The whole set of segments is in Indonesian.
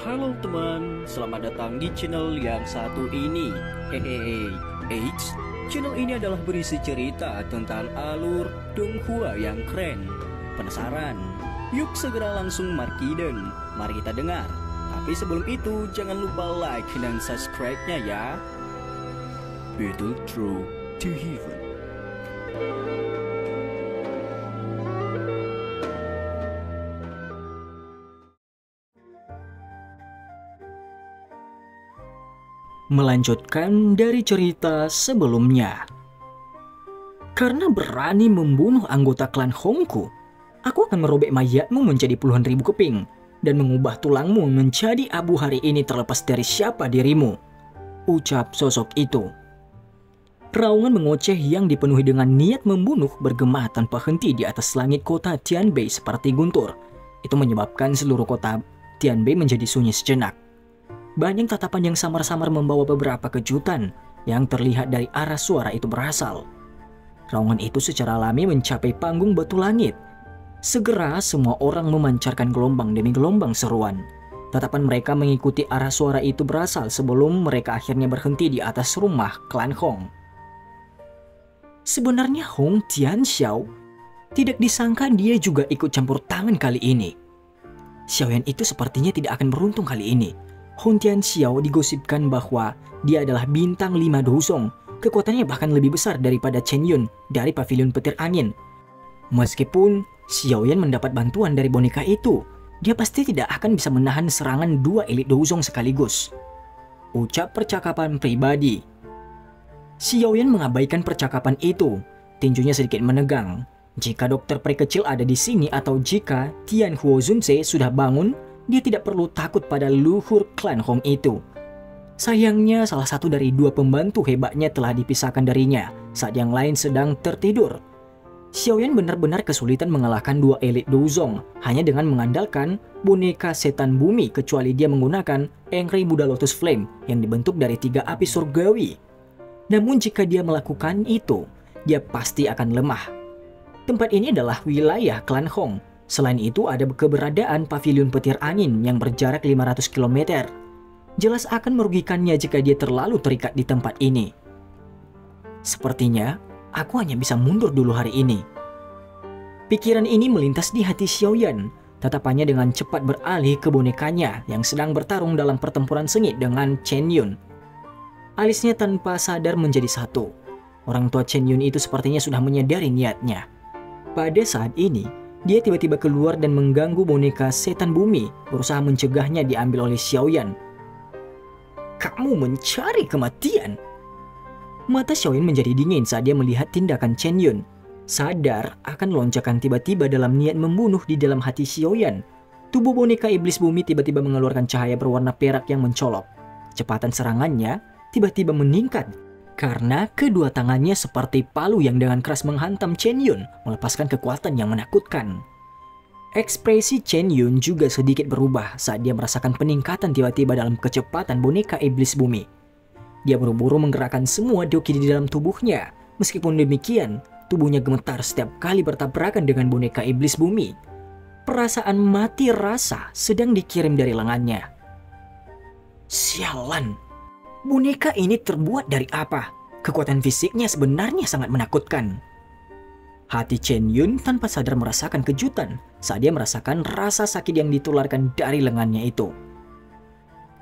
Halo teman, selamat datang di channel yang satu ini. Hehehe, Eits, channel ini adalah berisi cerita tentang alur Donghua yang keren. Penasaran? Yuk segera langsung markiden, mari kita dengar. Tapi sebelum itu, jangan lupa like dan subscribe-nya ya. Battle Through to Heaven. Melanjutkan dari cerita sebelumnya. Karena berani membunuh anggota klan Hongku, aku akan merobek mayatmu menjadi puluhan ribu keping dan mengubah tulangmu menjadi abu hari ini terlepas dari siapa dirimu, ucap sosok itu. Raungan mengoceh yang dipenuhi dengan niat membunuh bergema tanpa henti di atas langit kota Tianbei seperti guntur. Itu menyebabkan seluruh kota Tianbei menjadi sunyi sejenak. Banyak tatapan yang samar-samar membawa beberapa kejutan yang terlihat dari arah suara itu berasal. Raungan itu secara alami mencapai panggung batu langit. Segera semua orang memancarkan gelombang demi gelombang seruan. Tatapan mereka mengikuti arah suara itu berasal sebelum mereka akhirnya berhenti di atas rumah klan Hong. Sebenarnya Hong Tianxiao tidak disangka dia juga ikut campur tangan kali ini. Xiaoyan itu sepertinya tidak akan beruntung kali ini. Hong Tianxiao digosipkan bahwa dia adalah bintang 5 dosong. Kekuatannya bahkan lebih besar daripada Chen Yun dari pavilion petir angin. Meskipun Xiaoyan mendapat bantuan dari boneka itu, dia pasti tidak akan bisa menahan serangan 2 elit dosong sekaligus. Ucap percakapan pribadi. Xiaoyan mengabaikan percakapan itu. Tinjunya sedikit menegang. Jika dokter peri kecil ada di sini atau jika Tian Huo Zunse sudah bangun, dia tidak perlu takut pada luhur klan Hong itu. Sayangnya salah satu dari 2 pembantu hebatnya telah dipisahkan darinya saat yang lain sedang tertidur. Xiaoyan benar-benar kesulitan mengalahkan 2 elit dozong hanya dengan mengandalkan boneka setan bumi kecuali dia menggunakan Engri Buddha Lotus Flame yang dibentuk dari 3 api surgawi. Namun jika dia melakukan itu, dia pasti akan lemah. Tempat ini adalah wilayah klan Hong. Selain itu ada keberadaan pavilion petir angin yang berjarak 500 km. Jelas akan merugikannya jika dia terlalu terikat di tempat ini. Sepertinya aku hanya bisa mundur dulu hari ini. Pikiran ini melintas di hati Xiaoyan. Tatapannya dengan cepat beralih ke bonekanya yang sedang bertarung dalam pertempuran sengit dengan Chen Yun. Alisnya tanpa sadar menjadi satu. Orang tua Chen Yun itu sepertinya sudah menyadari niatnya. Pada saat ini, dia tiba-tiba keluar dan mengganggu boneka setan bumi, berusaha mencegahnya diambil oleh Xiaoyan. Kamu mencari kematian? Mata Xiaoyan menjadi dingin saat dia melihat tindakan Chen Yun. Sadar akan lonjakan tiba-tiba dalam niat membunuh di dalam hati Xiaoyan. Tubuh boneka iblis bumi tiba-tiba mengeluarkan cahaya berwarna perak yang mencolok. Kecepatan serangannya tiba-tiba meningkat karena kedua tangannya seperti palu yang dengan keras menghantam Chen Yun, melepaskan kekuatan yang menakutkan. Ekspresi Chen Yun juga sedikit berubah saat dia merasakan peningkatan tiba-tiba dalam kecepatan boneka iblis bumi. Dia buru-buru menggerakkan semua doki di dalam tubuhnya. Meskipun demikian, tubuhnya gemetar setiap kali bertabrakan dengan boneka iblis bumi. Perasaan mati rasa sedang dikirim dari lengannya. Sialan! Boneka ini terbuat dari apa? Kekuatan fisiknya sebenarnya sangat menakutkan. Hati Chen Yun tanpa sadar merasakan kejutan saat dia merasakan rasa sakit yang ditularkan dari lengannya itu.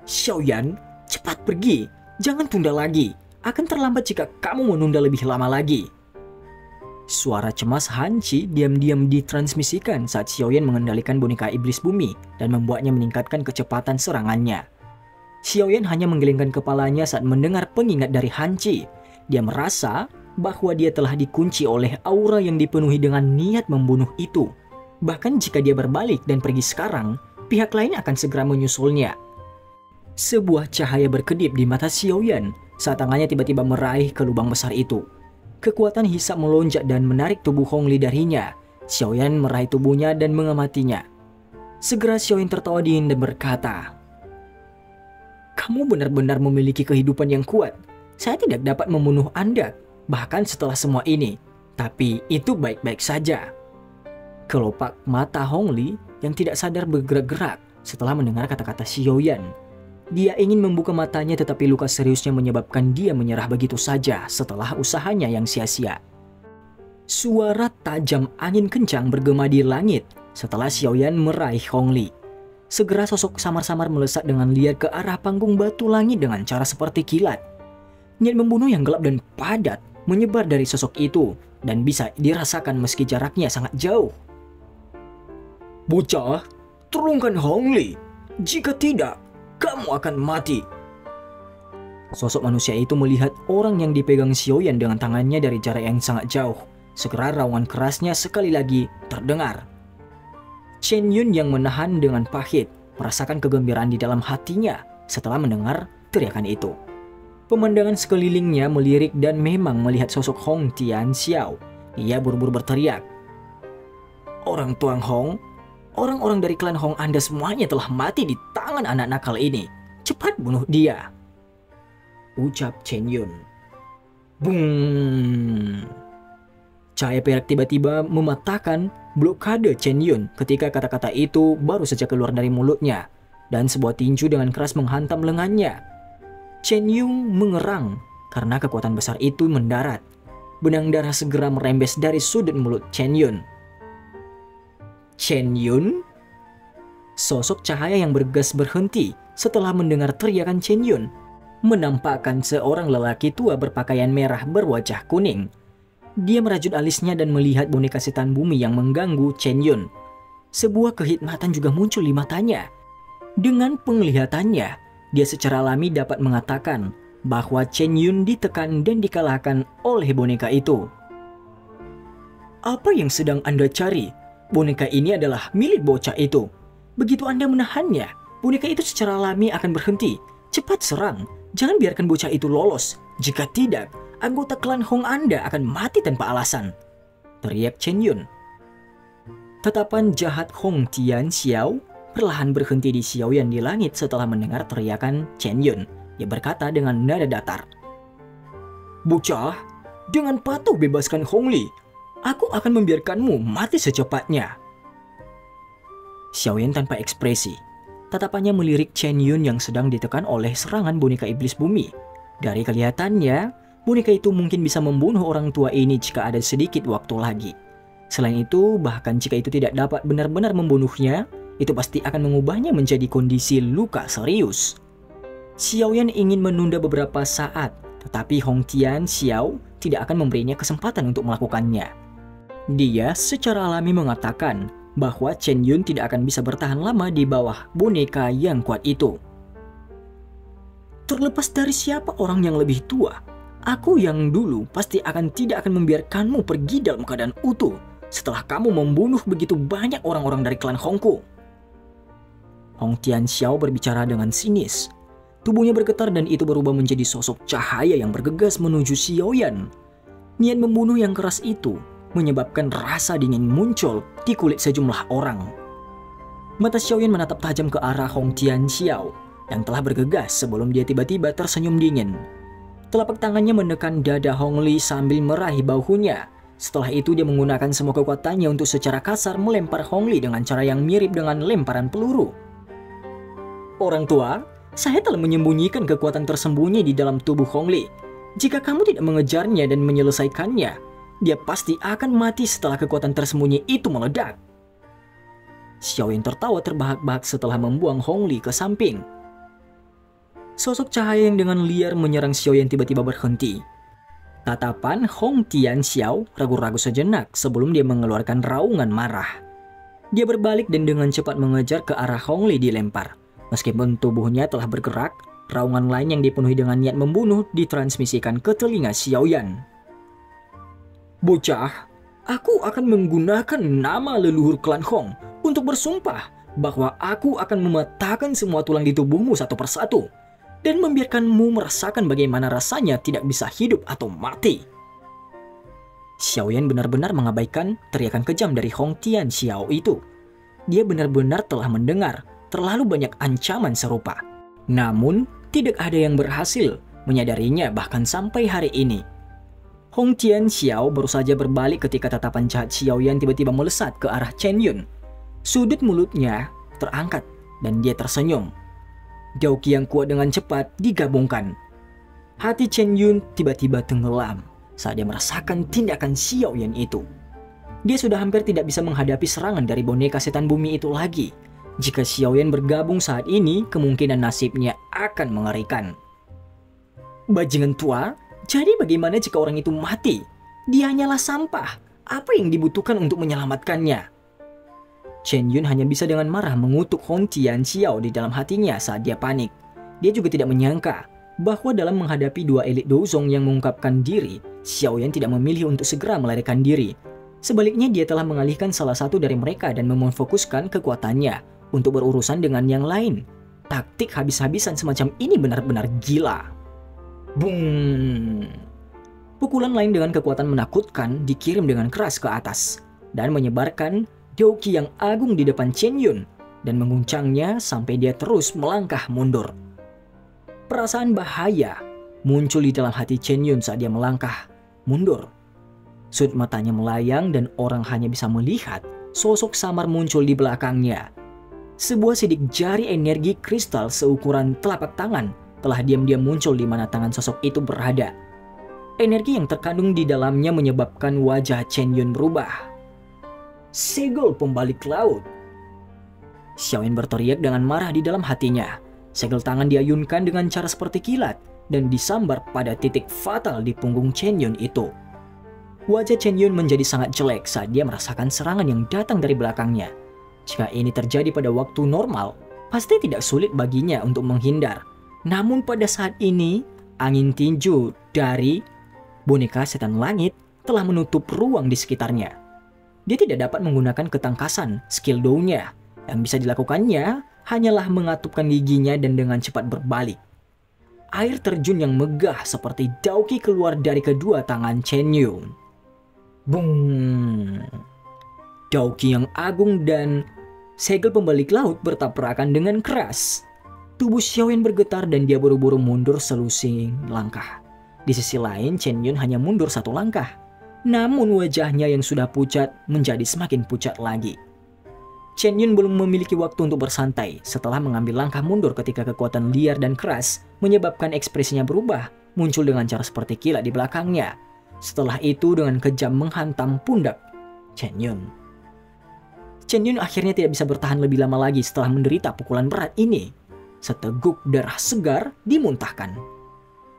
Xiaoyan, cepat pergi. Jangan tunda lagi. Akan terlambat jika kamu menunda lebih lama lagi. Suara cemas Han Qi diam-diam ditransmisikan saat Xiaoyan mengendalikan boneka iblis bumi dan membuatnya meningkatkan kecepatan serangannya. Xiaoyan hanya menggelengkan kepalanya saat mendengar pengingat dari Han Qi. Dia merasa bahwa dia telah dikunci oleh aura yang dipenuhi dengan niat membunuh itu. Bahkan jika dia berbalik dan pergi sekarang, pihak lain akan segera menyusulnya. Sebuah cahaya berkedip di mata Xiaoyan saat tangannya tiba-tiba meraih ke lubang besar itu. Kekuatan hisap melonjak dan menarik tubuh Hongli darinya. Xiaoyan meraih tubuhnya dan mengamatinya. Segera Xiaoyan tertawa dingin dan berkata, "Kamu benar-benar memiliki kehidupan yang kuat. Saya tidak dapat membunuh Anda, bahkan setelah semua ini. Tapi itu baik-baik saja." Kelopak mata Hongli yang tidak sadar bergerak-gerak setelah mendengar kata-kata Xiaoyan. Dia ingin membuka matanya tetapi luka seriusnya menyebabkan dia menyerah begitu saja setelah usahanya yang sia-sia. Suara tajam angin kencang bergema di langit setelah Xiaoyan meraih Hongli. Segera sosok samar-samar melesat dengan liar ke arah panggung batu langit dengan cara seperti kilat. Niat membunuh yang gelap dan padat menyebar dari sosok itu dan bisa dirasakan meski jaraknya sangat jauh. "Bocah, turunkan Hongli. Jika tidak, kamu akan mati." Sosok manusia itu melihat orang yang dipegang Xiaoyan dengan tangannya dari jarak yang sangat jauh. Segera raungan kerasnya sekali lagi terdengar. Chen Yun yang menahan dengan pahit merasakan kegembiraan di dalam hatinya setelah mendengar teriakan itu. Pemandangan sekelilingnya melirik dan memang melihat sosok Hong Tianxiao. Ia buru-buru berteriak, "Orang Tuan Hong, orang-orang dari klan Hong Anda semuanya telah mati di tangan anak nakal ini. Cepat bunuh dia," ucap Chen Yun. Bung! Cahaya perak tiba-tiba mematahkan blokade Chen Yun ketika kata-kata itu baru saja keluar dari mulutnya, dan sebuah tinju dengan keras menghantam lengannya. Chen Yun mengerang karena kekuatan besar itu mendarat. Benang darah segera merembes dari sudut mulut Chen Yun. "Chen Yun?" Sosok cahaya yang bergegas berhenti setelah mendengar teriakan Chen Yun. Menampakkan seorang lelaki tua berpakaian merah berwajah kuning. Dia merajut alisnya dan melihat boneka setan bumi yang mengganggu Chen Yun. Sebuah kehikmatan juga muncul di matanya. Dengan penglihatannya, dia secara alami dapat mengatakan bahwa Chen Yun ditekan dan dikalahkan oleh boneka itu. "Apa yang sedang Anda cari? Boneka ini adalah milik bocah itu. Begitu Anda menahannya, boneka itu secara alami akan berhenti. Cepat serang, jangan biarkan bocah itu lolos. Jika tidak, anggota klan Hong Anda akan mati tanpa alasan," teriak Chen Yun. Tatapan jahat Hong Tianxiao perlahan berhenti di Xiaoyan di langit setelah mendengar teriakan Chen Yun. Dia berkata dengan nada datar, "Bocah, dengan patuh bebaskan Hongli. Aku akan membiarkanmu mati secepatnya." Xiaoyan tanpa ekspresi. Tatapannya melirik Chen Yun yang sedang ditekan oleh serangan boneka iblis bumi. Dari kelihatannya, boneka itu mungkin bisa membunuh orang tua ini jika ada sedikit waktu lagi. Selain itu, bahkan jika itu tidak dapat benar-benar membunuhnya, itu pasti akan mengubahnya menjadi kondisi luka serius. Xiaoyan ingin menunda beberapa saat, tetapi Hong Tianxiao tidak akan memberinya kesempatan untuk melakukannya. Dia secara alami mengatakan bahwa Chen Yun tidak akan bisa bertahan lama di bawah boneka yang kuat itu. "Terlepas dari siapa orang yang lebih tua, aku yang dulu pasti tidak akan membiarkanmu pergi dalam keadaan utuh setelah kamu membunuh begitu banyak orang-orang dari klan Hongku." Hong Tianxiao berbicara dengan sinis. Tubuhnya bergetar dan itu berubah menjadi sosok cahaya yang bergegas menuju Xiaoyan. Niat membunuh yang keras itu menyebabkan rasa dingin muncul di kulit sejumlah orang. Mata Xiaoyan menatap tajam ke arah Hong Tianxiao yang telah bergegas sebelum dia tiba-tiba tersenyum dingin. Telapak tangannya menekan dada Hong Li sambil meraih bahunya. Setelah itu dia menggunakan semua kekuatannya untuk secara kasar melempar Hong Li dengan cara yang mirip dengan lemparan peluru. "Orang tua, saya telah menyembunyikan kekuatan tersembunyi di dalam tubuh Hong Li. Jika kamu tidak mengejarnya dan menyelesaikannya, dia pasti akan mati setelah kekuatan tersembunyi itu meledak." Xiaoyan tertawa terbahak-bahak setelah membuang Hong Li ke samping. Sosok cahaya yang dengan liar menyerang Xiaoyan tiba-tiba berhenti. Tatapan Hong Tianxiao ragu-ragu sejenak sebelum dia mengeluarkan raungan marah. Dia berbalik dan dengan cepat mengejar ke arah Hong Li dilempar. Meskipun tubuhnya telah bergerak, raungan lain yang dipenuhi dengan niat membunuh ditransmisikan ke telinga Xiaoyan. "Bocah, aku akan menggunakan nama leluhur klan Hong untuk bersumpah bahwa aku akan mematahkan semua tulang di tubuhmu satu persatu dan membiarkanmu merasakan bagaimana rasanya tidak bisa hidup atau mati." Xiaoyan benar-benar mengabaikan teriakan kejam dari Hong Tianxiao itu. Dia benar-benar telah mendengar terlalu banyak ancaman serupa. Namun, tidak ada yang berhasil menyadarinya bahkan sampai hari ini. Hong Tianxiao baru saja berbalik ketika tatapan jahat Xiaoyan tiba-tiba melesat ke arah Chen Yun. Sudut mulutnya terangkat dan dia tersenyum. Daoki yang kuat dengan cepat digabungkan. Hati Chen Yun tiba-tiba tenggelam saat dia merasakan tindakan Xiaoyan itu. Dia sudah hampir tidak bisa menghadapi serangan dari boneka setan bumi itu lagi. Jika Xiaoyan bergabung saat ini, kemungkinan nasibnya akan mengerikan. Bajingan tua, jadi bagaimana jika orang itu mati? Dia hanyalah sampah. Apa yang dibutuhkan untuk menyelamatkannya? Chen Yun hanya bisa dengan marah mengutuk Hong Tianxiao di dalam hatinya saat dia panik. Dia juga tidak menyangka bahwa dalam menghadapi dua elit Douzong yang mengungkapkan diri, Xiaoyan tidak memilih untuk segera melarikan diri. Sebaliknya dia telah mengalihkan salah satu dari mereka dan memfokuskan kekuatannya untuk berurusan dengan yang lain. Taktik habis-habisan semacam ini benar-benar gila. Bung! Pukulan lain dengan kekuatan menakutkan dikirim dengan keras ke atas dan menyebarkan Daoki yang agung di depan Chen Yun dan menguncangnya sampai dia terus melangkah mundur. Perasaan bahaya muncul di dalam hati Chen Yun saat dia melangkah mundur. Sudut matanya melayang dan orang hanya bisa melihat sosok samar muncul di belakangnya. Sebuah sidik jari energi kristal seukuran telapak tangan telah diam-diam muncul di mana tangan sosok itu berada. Energi yang terkandung di dalamnya menyebabkan wajah Chen Yun berubah. Segel pembalik laut. Xiaoyan berteriak dengan marah di dalam hatinya. Segel tangan diayunkan dengan cara seperti kilat dan disambar pada titik fatal di punggung Chen Yun itu. Wajah Chen Yun menjadi sangat jelek saat dia merasakan serangan yang datang dari belakangnya. Jika ini terjadi pada waktu normal, pasti tidak sulit baginya untuk menghindar. Namun pada saat ini, angin tinju dari boneka setan langit telah menutup ruang di sekitarnya. Dia tidak dapat menggunakan ketangkasan skill Do-nya. Yang bisa dilakukannya hanyalah mengatupkan giginya dan dengan cepat berbalik. Air terjun yang megah seperti Daoki keluar dari kedua tangan Chen Yun. Bung! Daoki yang agung dan segel pembalik laut bertabrakan dengan keras. Tubuh Xiaoyan bergetar dan dia buru-buru mundur selusing langkah. Di sisi lain, Chen Yun hanya mundur satu langkah. Namun wajahnya yang sudah pucat menjadi semakin pucat lagi. Chen Yun belum memiliki waktu untuk bersantai setelah mengambil langkah mundur ketika kekuatan liar dan keras menyebabkan ekspresinya berubah, muncul dengan cara seperti kilat di belakangnya. Setelah itu dengan kejam menghantam pundak Chen Yun. Chen Yun akhirnya tidak bisa bertahan lebih lama lagi setelah menderita pukulan berat ini. Seteguk darah segar dimuntahkan.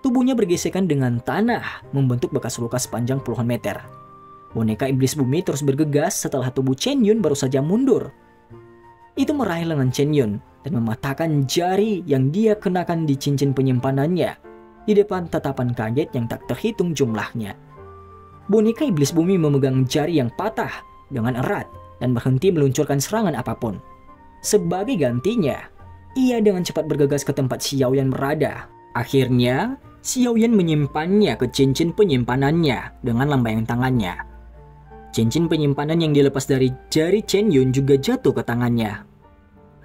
Tubuhnya bergesekan dengan tanah, membentuk bekas luka sepanjang puluhan meter. Boneka iblis bumi terus bergegas setelah tubuh Chen Yun baru saja mundur. Itu meraih lengan Chen Yun dan mematahkan jari yang dia kenakan di cincin penyimpanannya di depan tatapan kaget yang tak terhitung jumlahnya. Boneka iblis bumi memegang jari yang patah dengan erat dan berhenti meluncurkan serangan apapun. Sebagai gantinya, ia dengan cepat bergegas ke tempat Xiaoyan berada. Akhirnya, Xiaoyan menyimpannya ke cincin penyimpanannya dengan lambaian tangannya. Cincin penyimpanan yang dilepas dari jari Chen Yun juga jatuh ke tangannya.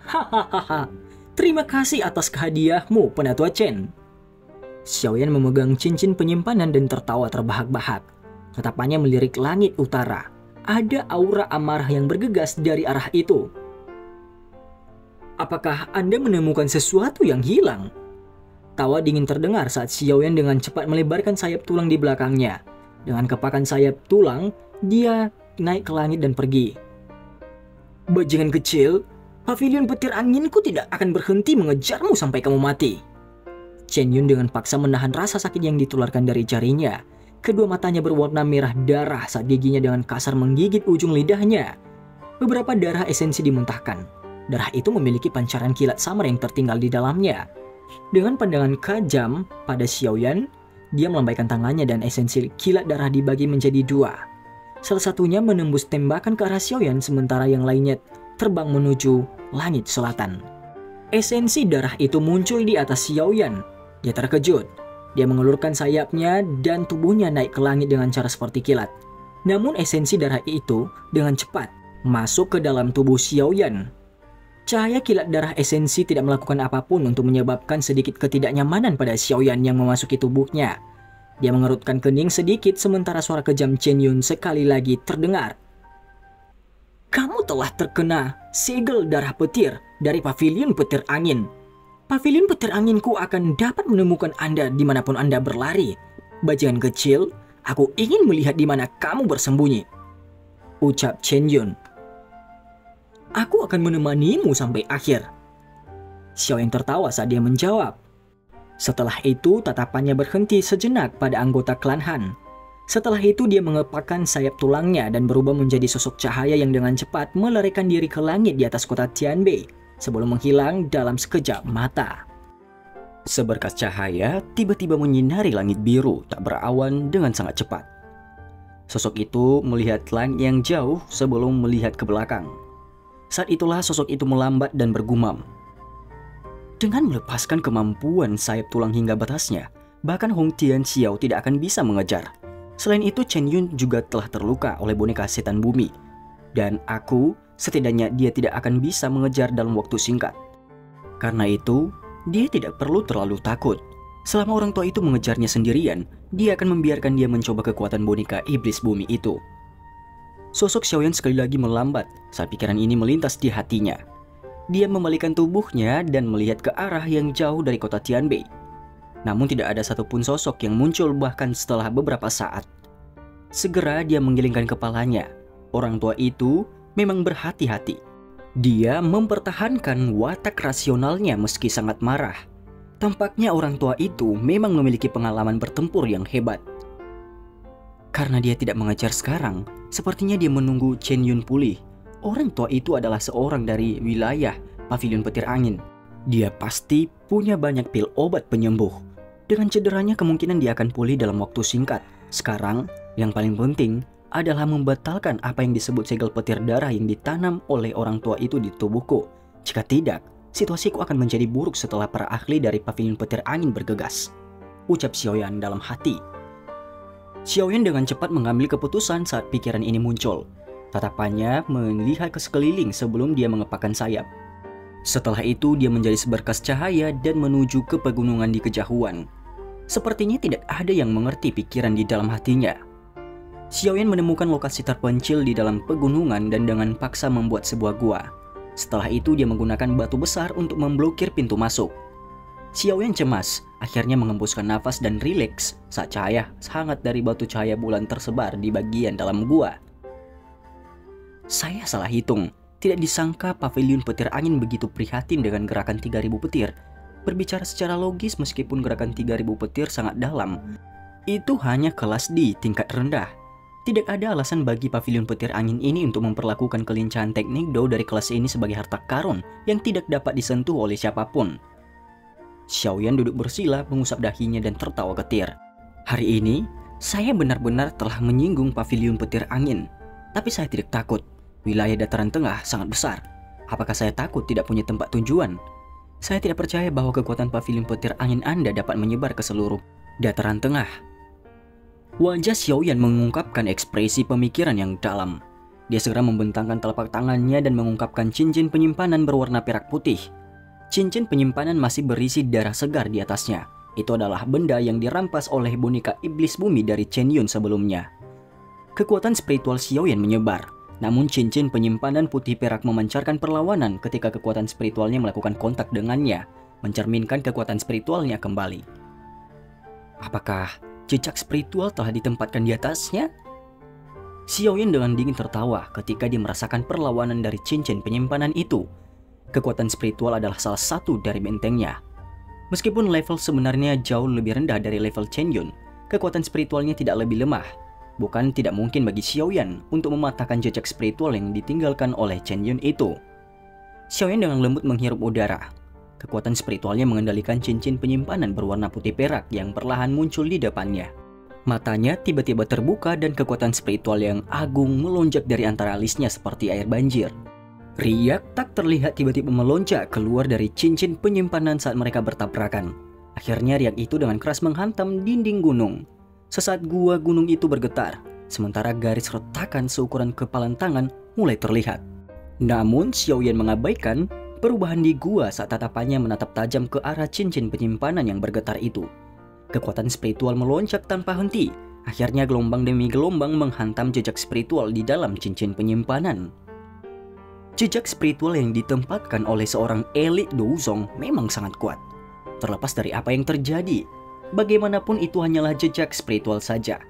Hahaha, terima kasih atas kehadiahmu, Penatua Chen. Xiaoyan memegang cincin penyimpanan dan tertawa terbahak-bahak. Tatapannya melirik langit utara. Ada aura amarah yang bergegas dari arah itu. Apakah Anda menemukan sesuatu yang hilang? Tawa dingin terdengar saat Xiaoyan dengan cepat melebarkan sayap tulang di belakangnya. Dengan kepakan sayap tulang, dia naik ke langit dan pergi. Bajingan kecil, pavilion petir anginku tidak akan berhenti mengejarmu sampai kamu mati. Chen Yun dengan paksa menahan rasa sakit yang ditularkan dari jarinya. Kedua matanya berwarna merah darah saat giginya dengan kasar menggigit ujung lidahnya. Beberapa darah esensi dimuntahkan. Darah itu memiliki pancaran kilat samar yang tertinggal di dalamnya. Dengan pandangan kejam pada Xiaoyan, dia melambaikan tangannya dan esensi kilat darah dibagi menjadi dua. Salah satunya menembus tembakan ke arah Xiaoyan sementara yang lainnya terbang menuju langit selatan. Esensi darah itu muncul di atas Xiaoyan. Dia terkejut. Dia mengelurkan sayapnya dan tubuhnya naik ke langit dengan cara seperti kilat. Namun esensi darah itu dengan cepat masuk ke dalam tubuh Xiaoyan. Cahaya kilat darah esensi tidak melakukan apapun untuk menyebabkan sedikit ketidaknyamanan pada Xiaoyan yang memasuki tubuhnya. Dia mengerutkan kening sedikit sementara suara kejam Chen Yun sekali lagi terdengar. Kamu telah terkena segel darah petir dari pavilion petir angin. Pavilion petir anginku akan dapat menemukan Anda dimanapun Anda berlari. Bajingan kecil, aku ingin melihat di mana kamu bersembunyi, ucap Chen Yun. Aku akan menemanimu sampai akhir. Xiaoyan tertawa saat dia menjawab. Setelah itu tatapannya berhenti sejenak pada anggota klan Han. Setelah itu dia mengepakkan sayap tulangnya dan berubah menjadi sosok cahaya yang dengan cepat melarikan diri ke langit di atas kota Tianbei sebelum menghilang dalam sekejap mata. Seberkas cahaya tiba-tiba menyinari langit biru tak berawan dengan sangat cepat. Sosok itu melihat langit yang jauh sebelum melihat ke belakang. Saat itulah sosok itu melambat dan bergumam. Dengan melepaskan kemampuan sayap tulang hingga batasnya, bahkan Hong Tianxiao tidak akan bisa mengejar. Selain itu, Chen Yun juga telah terluka oleh boneka setan bumi. Dan setidaknya dia tidak akan bisa mengejar dalam waktu singkat. Karena itu, dia tidak perlu terlalu takut. Selama orang tua itu mengejarnya sendirian, dia akan membiarkan dia mencoba kekuatan boneka iblis bumi itu. Sosok Xiaoyan sekali lagi melambat saat pikiran ini melintas di hatinya. Dia membalikan tubuhnya dan melihat ke arah yang jauh dari kota Tianbei. Namun tidak ada satupun sosok yang muncul bahkan setelah beberapa saat. Segera dia menggelengkan kepalanya. Orang tua itu memang berhati-hati. Dia mempertahankan watak rasionalnya meski sangat marah. Tampaknya orang tua itu memang memiliki pengalaman bertempur yang hebat. Karena dia tidak mengejar sekarang, sepertinya dia menunggu Chen Yun pulih. Orang tua itu adalah seorang dari wilayah pavilion petir angin. Dia pasti punya banyak pil obat penyembuh. Dengan cederanya kemungkinan dia akan pulih dalam waktu singkat. Sekarang, yang paling penting adalah membatalkan apa yang disebut segel petir darah yang ditanam oleh orang tua itu di tubuhku. Jika tidak, situasiku akan menjadi buruk setelah para ahli dari pavilion petir angin bergegas, ucap Xiaoyan dalam hati. Xiaoyan dengan cepat mengambil keputusan saat pikiran ini muncul. Tatapannya melihat ke sekeliling sebelum dia mengepakkan sayap. Setelah itu dia menjadi seberkas cahaya dan menuju ke pegunungan di kejauhan. Sepertinya tidak ada yang mengerti pikiran di dalam hatinya. Xiaoyan menemukan lokasi terpencil di dalam pegunungan dan dengan paksa membuat sebuah gua. Setelah itu dia menggunakan batu besar untuk memblokir pintu masuk. Xiaoyan cemas, akhirnya mengembuskan nafas dan rileks saat cahaya hangat dari batu cahaya bulan tersebar di bagian dalam gua. Saya salah hitung. Tidak disangka pavilion petir angin begitu prihatin dengan gerakan 3000 petir. Berbicara secara logis, meskipun gerakan 3000 petir sangat dalam, itu hanya kelas D tingkat rendah. Tidak ada alasan bagi pavilion petir angin ini untuk memperlakukan kelincahan teknik Do dari kelas ini sebagai harta karun yang tidak dapat disentuh oleh siapapun. Xiaoyan duduk bersila, mengusap dahinya dan tertawa getir. Hari ini, saya benar-benar telah menyinggung pavilion petir angin. Tapi saya tidak takut. Wilayah dataran tengah sangat besar. Apakah saya takut tidak punya tempat tujuan? Saya tidak percaya bahwa kekuatan pavilion petir angin Anda dapat menyebar ke seluruh dataran tengah. Wajah Xiaoyan mengungkapkan ekspresi pemikiran yang dalam. Dia segera membentangkan telapak tangannya dan mengungkapkan cincin penyimpanan berwarna perak putih. Cincin penyimpanan masih berisi darah segar di atasnya. Itu adalah benda yang dirampas oleh boneka iblis bumi dari Chen Yun sebelumnya. Kekuatan spiritual Xiaoyan menyebar. Namun cincin penyimpanan putih perak memancarkan perlawanan ketika kekuatan spiritualnya melakukan kontak dengannya, mencerminkan kekuatan spiritualnya kembali. Apakah jejak spiritual telah ditempatkan di atasnya? Xiaoyan dengan dingin tertawa ketika dia merasakan perlawanan dari cincin penyimpanan itu. Kekuatan spiritual adalah salah satu dari bentengnya. Meskipun level sebenarnya jauh lebih rendah dari level Chen Yun, kekuatan spiritualnya tidak lebih lemah. Bukan tidak mungkin bagi Xiaoyan untuk mematahkan jejak spiritual yang ditinggalkan oleh Chen Yun itu. Xiaoyan dengan lembut menghirup udara. Kekuatan spiritualnya mengendalikan cincin penyimpanan berwarna putih perak yang perlahan muncul di depannya. Matanya tiba-tiba terbuka dan kekuatan spiritual yang agung melonjak dari antara alisnya seperti air banjir. Riak tak terlihat tiba-tiba melonjak keluar dari cincin penyimpanan saat mereka bertabrakan. Akhirnya riak itu dengan keras menghantam dinding gunung. Sesaat gua gunung itu bergetar, sementara garis retakan seukuran kepalan tangan mulai terlihat. Namun Xiaoyan mengabaikan perubahan di gua saat tatapannya menatap tajam ke arah cincin penyimpanan yang bergetar itu. Kekuatan spiritual melonjak tanpa henti. Akhirnya gelombang demi gelombang menghantam jejak spiritual di dalam cincin penyimpanan. Jejak spiritual yang ditempatkan oleh seorang elit Douzong memang sangat kuat. Terlepas dari apa yang terjadi, bagaimanapun itu hanyalah jejak spiritual saja.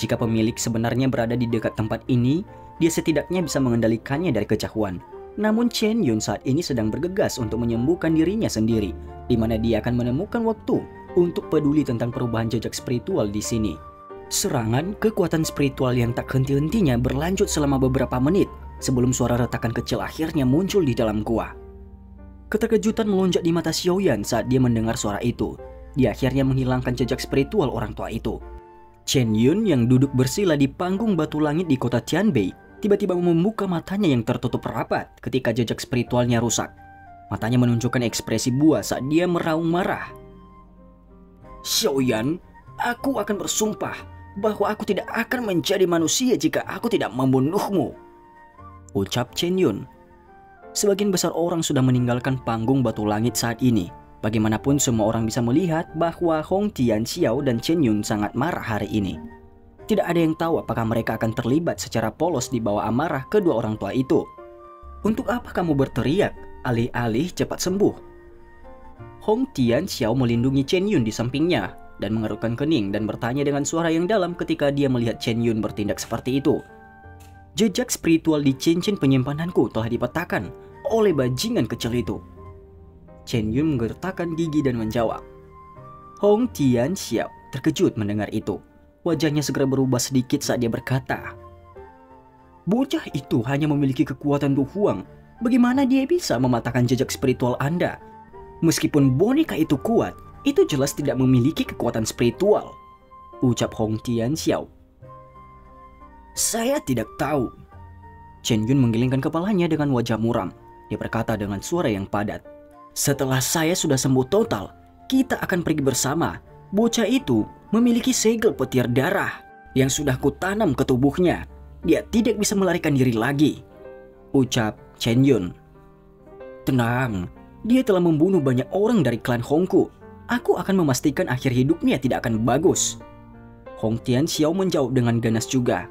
Jika pemilik sebenarnya berada di dekat tempat ini, dia setidaknya bisa mengendalikannya dari kejauhan. Namun Chen Yun saat ini sedang bergegas untuk menyembuhkan dirinya sendiri, di mana dia akan menemukan waktu untuk peduli tentang perubahan jejak spiritual di sini. Serangan kekuatan spiritual yang tak henti-hentinya berlanjut selama beberapa menit sebelum suara retakan kecil akhirnya muncul di dalam gua. Keterkejutan melonjak di mata Xiaoyan saat dia mendengar suara itu. Dia akhirnya menghilangkan jejak spiritual orang tua itu. Chen Yun yang duduk bersila di panggung batu langit di kota Tianbei tiba-tiba membuka matanya yang tertutup rapat ketika jejak spiritualnya rusak. Matanya menunjukkan ekspresi buas saat dia meraung marah. Xiaoyan, aku akan bersumpah bahwa aku tidak akan menjadi manusia jika aku tidak membunuhmu, ucap Chen Yun. Sebagian besar orang sudah meninggalkan panggung batu langit saat ini. Bagaimanapun semua orang bisa melihat bahwa Hong Tianxiao dan Chen Yun sangat marah hari ini. Tidak ada yang tahu apakah mereka akan terlibat secara polos di bawah amarah kedua orang tua itu. Untuk apa kamu berteriak, alih-alih cepat sembuh? Hong Tianxiao melindungi Chen Yun di sampingnya dan mengerutkan kening dan bertanya dengan suara yang dalam ketika dia melihat Chen Yun bertindak seperti itu. Jejak spiritual di cincin penyimpananku telah dipetakan oleh bajingan kecil itu. Chen Yun menggertakkan gigi dan menjawab. Hong Tianxiao terkejut mendengar itu. Wajahnya segera berubah sedikit saat dia berkata, bocah itu hanya memiliki kekuatan Du Huang. Bagaimana dia bisa mematahkan jejak spiritual Anda? Meskipun boneka itu kuat, itu jelas tidak memiliki kekuatan spiritual, ucap Hong Tianxiao. Saya tidak tahu. Chen Yun menggelengkan kepalanya dengan wajah muram. Dia berkata dengan suara yang padat. Setelah saya sudah sembuh total, kita akan pergi bersama. Bocah itu memiliki segel petir darah yang sudah kutanam ke tubuhnya. Dia tidak bisa melarikan diri lagi, ucap Chen Yun. Tenang, dia telah membunuh banyak orang dari klan Hongku. Aku akan memastikan akhir hidupnya tidak akan bagus. Hong Tianxiao menjawab dengan ganas juga.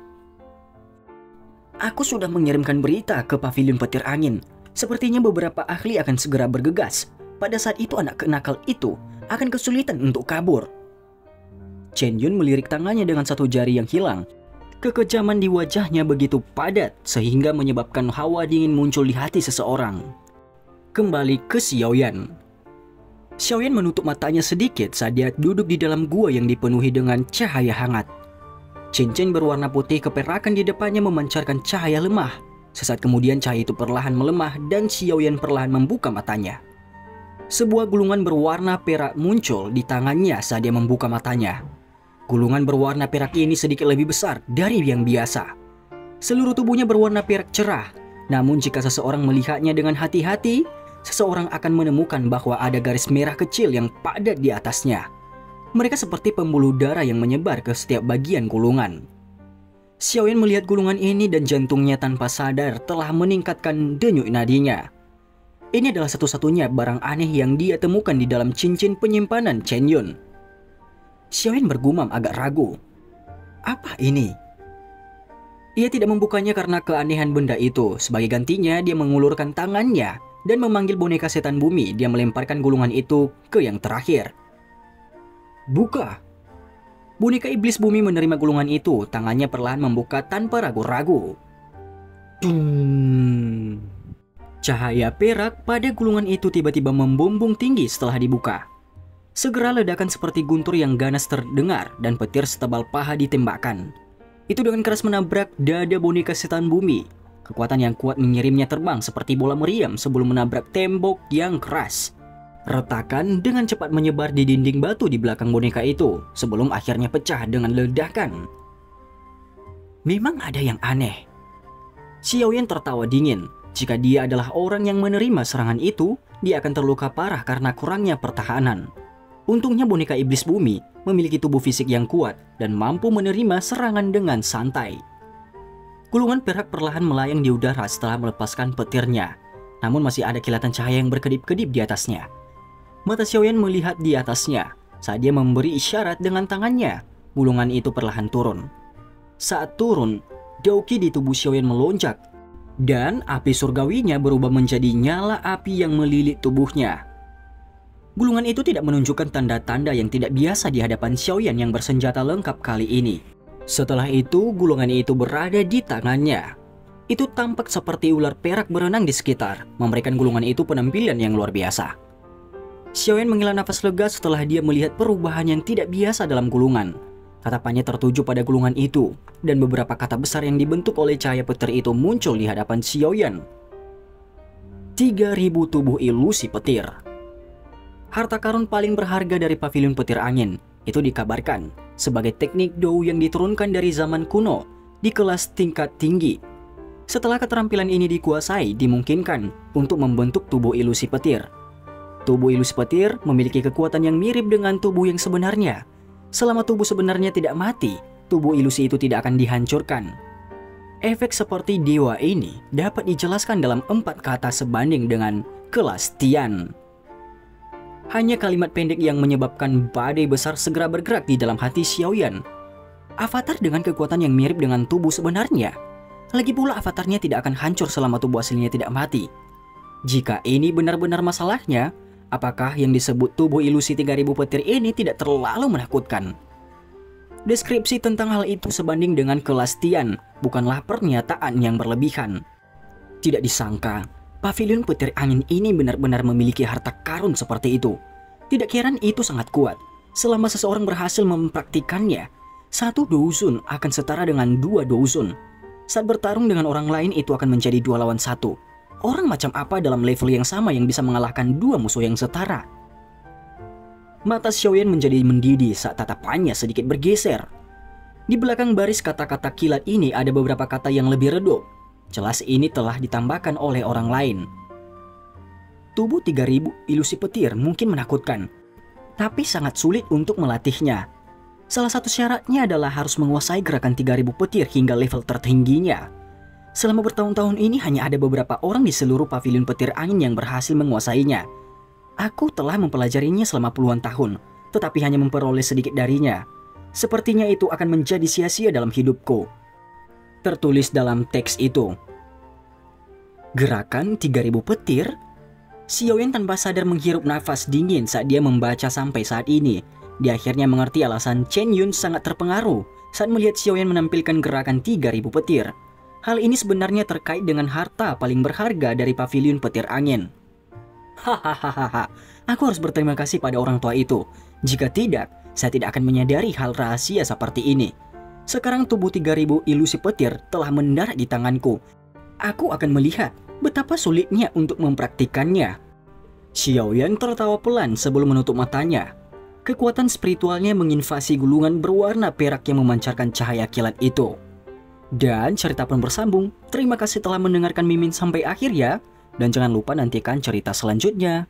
Aku sudah mengirimkan berita ke pavilion petir angin. Sepertinya beberapa ahli akan segera bergegas. Pada saat itu anak kenakal itu akan kesulitan untuk kabur. Chen Yun melirik tangannya dengan satu jari yang hilang. Kekejaman di wajahnya begitu padat sehingga menyebabkan hawa dingin muncul di hati seseorang. Kembali ke Xiaoyan. Xiaoyan menutup matanya sedikit saat dia duduk di dalam gua yang dipenuhi dengan cahaya hangat. Cincin berwarna putih keperakan di depannya memancarkan cahaya lemah. Sesaat kemudian cahaya itu perlahan melemah dan Xiaoyan perlahan membuka matanya. Sebuah gulungan berwarna perak muncul di tangannya saat dia membuka matanya. Gulungan berwarna perak ini sedikit lebih besar dari yang biasa. Seluruh tubuhnya berwarna perak cerah. Namun jika seseorang melihatnya dengan hati-hati, seseorang akan menemukan bahwa ada garis merah kecil yang padat di atasnya. Mereka seperti pembuluh darah yang menyebar ke setiap bagian gulungan. Xiaoyan melihat gulungan ini dan jantungnya tanpa sadar telah meningkatkan denyut nadinya. Ini adalah satu-satunya barang aneh yang dia temukan di dalam cincin penyimpanan Chen Yun. Xiaoyan bergumam agak ragu. Apa ini? Ia tidak membukanya karena keanehan benda itu. Sebagai gantinya, dia mengulurkan tangannya dan memanggil boneka setan bumi. Dia melemparkan gulungan itu ke yang terakhir. Buka! Boneka iblis bumi menerima gulungan itu. Tangannya perlahan membuka tanpa ragu-ragu. Cahaya perak pada gulungan itu tiba-tiba membumbung tinggi setelah dibuka. Segera ledakan seperti guntur yang ganas terdengar dan petir setebal paha ditembakkan. Itu dengan keras menabrak dada boneka setan bumi. Kekuatan yang kuat mengirimnya terbang seperti bola meriam sebelum menabrak tembok yang keras. Retakan dengan cepat menyebar di dinding batu di belakang boneka itu sebelum akhirnya pecah dengan ledakan. Memang ada yang aneh. Xiaoyan tertawa dingin. Jika dia adalah orang yang menerima serangan itu, dia akan terluka parah karena kurangnya pertahanan. Untungnya boneka iblis bumi memiliki tubuh fisik yang kuat dan mampu menerima serangan dengan santai. Gulungan perak perlahan melayang di udara setelah melepaskan petirnya. Namun masih ada kilatan cahaya yang berkedip-kedip di atasnya. Mata Xiaoyan melihat di atasnya. Saat dia memberi isyarat dengan tangannya, gulungan itu perlahan turun. Saat turun, Daoqi di tubuh Xiaoyan melonjak. Dan api surgawinya berubah menjadi nyala api yang melilit tubuhnya. Gulungan itu tidak menunjukkan tanda-tanda yang tidak biasa di hadapan Xiaoyan yang bersenjata lengkap kali ini. Setelah itu, gulungan itu berada di tangannya. Itu tampak seperti ular perak berenang di sekitar, memberikan gulungan itu penampilan yang luar biasa. Xiaoyan menghela nafas lega setelah dia melihat perubahan yang tidak biasa dalam gulungan. Tatapannya tertuju pada gulungan itu, dan beberapa kata besar yang dibentuk oleh cahaya petir itu muncul di hadapan Xiaoyan. 3.000 tubuh ilusi petir. Harta karun paling berharga dari pavilion petir angin itu dikabarkan sebagai teknik Dou yang diturunkan dari zaman kuno di kelas tingkat tinggi. Setelah keterampilan ini dikuasai, dimungkinkan untuk membentuk tubuh ilusi petir. Tubuh ilusi petir memiliki kekuatan yang mirip dengan tubuh yang sebenarnya. Selama tubuh sebenarnya tidak mati, tubuh ilusi itu tidak akan dihancurkan. Efek seperti dewa ini dapat dijelaskan dalam 4 kata sebanding dengan kelas Tian. Hanya kalimat pendek yang menyebabkan badai besar segera bergerak di dalam hati Xiaoyan. Avatar dengan kekuatan yang mirip dengan tubuh sebenarnya. Lagi pula avatarnya tidak akan hancur selama tubuh aslinya tidak mati. Jika ini benar-benar masalahnya, apakah yang disebut tubuh ilusi 3.000 petir ini tidak terlalu menakutkan? Deskripsi tentang hal itu sebanding dengan kelas Tian, bukanlah pernyataan yang berlebihan. Tidak disangka, pavilion petir angin ini benar-benar memiliki harta karun seperti itu. Tidak heran itu sangat kuat. Selama seseorang berhasil mempraktikannya, 1 dusun akan setara dengan 2 dusun. Saat bertarung dengan orang lain itu akan menjadi 2 lawan 1. Orang macam apa dalam level yang sama yang bisa mengalahkan 2 musuh yang setara? Mata Xiaoyan menjadi mendidih saat tatapannya sedikit bergeser. Di belakang baris kata-kata kilat ini ada beberapa kata yang lebih redup. Jelas ini telah ditambahkan oleh orang lain. Tubuh 3.000 ilusi petir mungkin menakutkan, tapi sangat sulit untuk melatihnya. Salah satu syaratnya adalah harus menguasai gerakan 3.000 petir hingga level tertingginya. Selama bertahun-tahun ini hanya ada beberapa orang di seluruh pavilion petir angin yang berhasil menguasainya. Aku telah mempelajarinya selama puluhan tahun, tetapi hanya memperoleh sedikit darinya. Sepertinya itu akan menjadi sia-sia dalam hidupku. Tertulis dalam teks itu. Gerakan 3.000 petir? Xiaoyan tanpa sadar menghirup nafas dingin saat dia membaca sampai saat ini. Dia akhirnya mengerti alasan Chen Yun sangat terpengaruh saat melihat Xiaoyan menampilkan gerakan 3.000 petir. Hal ini sebenarnya terkait dengan harta paling berharga dari pavilion petir angin. Hahaha, aku harus berterima kasih pada orang tua itu. Jika tidak, saya tidak akan menyadari hal rahasia seperti ini. Sekarang tubuh 3.000 ilusi petir telah mendarat di tanganku. Aku akan melihat betapa sulitnya untuk mempraktikannya. Xiaoyan tertawa pelan sebelum menutup matanya. Kekuatan spiritualnya menginvasi gulungan berwarna perak yang memancarkan cahaya kilat itu. Dan cerita pun bersambung. Terima kasih telah mendengarkan Mimin sampai akhir ya. Dan jangan lupa nantikan cerita selanjutnya.